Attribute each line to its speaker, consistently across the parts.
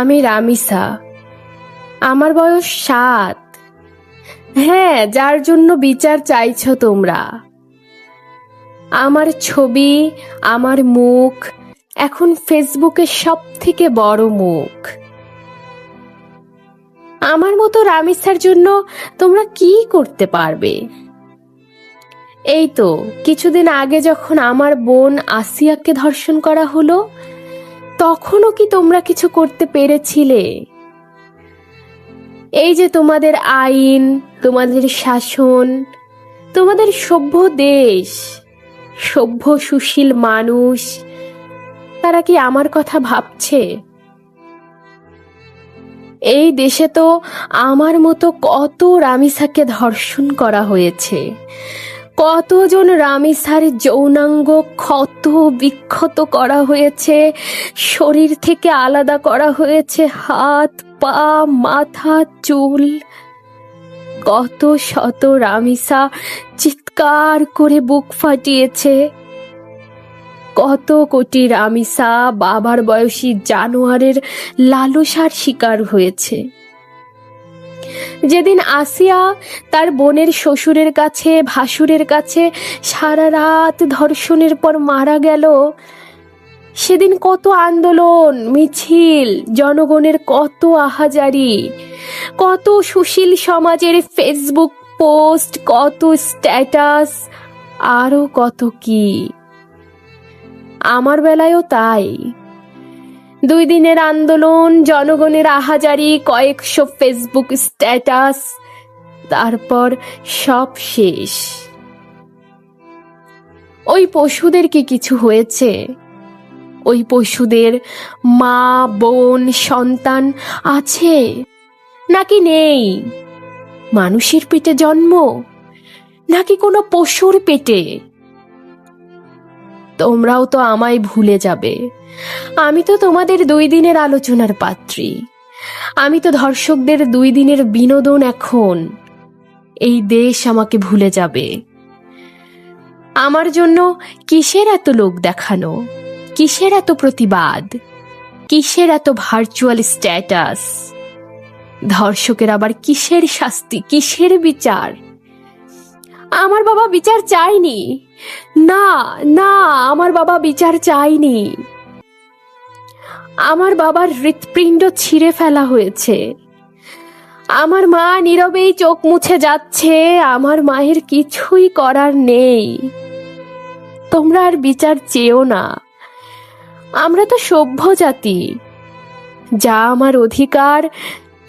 Speaker 1: আমি রামিসা। আমার বয়স 7। হ্যাঁ, যার জন্য বিচার চাইছো তোমরা। আমার ছবি, আমার মুখ এখন ফেসবুকের সব থেকে বড় মুখ। আমার মতো রামিসার জন্য তোমরা কি করতে পারবে? এই তো কিছুদিন আগে যখন আমার বোন আসিয়াকে ধর্ষণ করা হলো, তখনও কি তোমরা কিছু করতে পেরেছিলে? এই যে তোমাদের আইন, তোমাদের শাসন, তোমাদের সভ্য দেশ, সভ্য সুশীল মানুষ, তারা কি আমার কথা ভাবছে? এই দেশে তো আমার মতো কত রামিসাকে ধর্ষণ করা হয়েছে, কতজন রামিসার যৌনাঙ্গ ক্ষত বিক্ষত করা হয়েছে, শরীর থেকে আলাদা করা হয়েছে হাত, পা, মাথা, চুল। কত শত রামিসা চিৎকার করে বুক ফাটিয়েছে। কত কোটি রামিসা বাবার বয়সী জানোয়ারের লালসার শিকার হয়েছে। যেদিন আসিয়া তার বোনের শ্বশুরের কাছে, ভাসুরের কাছে সারা রাত ধর্ষণের পর মারা গেল, সেদিন কত আন্দোলন মিছিল, জনগণের কত আহাজারি, কত সুশীল সমাজের ফেসবুক পোস্ট, কত স্ট্যাটাস, আরো কত কি। আমার বেলায়ও তাই। 2 দিনের আন্দোলন, জনগণের আহাজারি, কয়েকশো ফেসবুক স্ট্যাটাস, তারপর সব শেষ। ওই পশুদের কি কিছু হয়েছে? ওই পশুদের মা, বোন, সন্তান আছে নাকি নেই? মানুষের পেটে জন্ম নাকি কোনো পশুর পেটে? তোমরাও তো আমায় ভুলে যাবে। আমি তো তোমাদের 2 দিনের আলোচনার পাত্রী। আমি তো ধর্ষকদের 2 দিনের বিনোদন এখন। এই দেশ আমাকে ভুলে যাবে। আমার জন্য কিসের এত লোক দেখানো, কিসের এত প্রতিবাদ, কিসের এত ভার্চুয়াল স্ট্যাটাস? ধর্ষকের আবার কিসের শাস্তি, কিসের বিচার? আমার বাবা বিচার চায়নি। না না, আমার বাবা বিচার চায়নি। আমার বাবার হৃৎপিণ্ড ছিঁড়ে ফেলা হয়েছে। আমার মা নীরবেই চোখ মুছে যাচ্ছে। আমার মায়ের কিছুই করার নেই। তোমরা আর বিচার চেয়েও না। আমরা তো সভ্য জাতি। যা আমার অধিকার,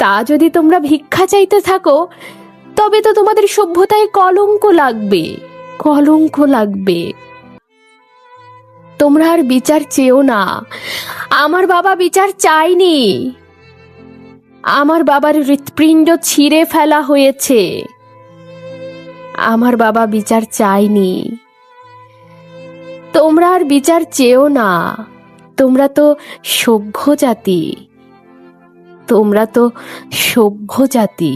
Speaker 1: তা যদি তোমরা ভিক্ষা চাইতে থাকো, তবে তো তোমাদের সভ্যতায় কলঙ্ক লাগবে, কলঙ্ক লাগবে। তোমরা আর বিচার চেয়েও না। আমার বাবা বিচার চায়নি। আমার বাবার হৃৎপিণ্ড ছিঁড়ে ফেলা হয়েছে। আমার বাবা বিচার চায়নি। তোমরা আর বিচার চেয়েও না। তোমরা তো সভ্য জাতি। তোমরা তো সভ্য জাতি।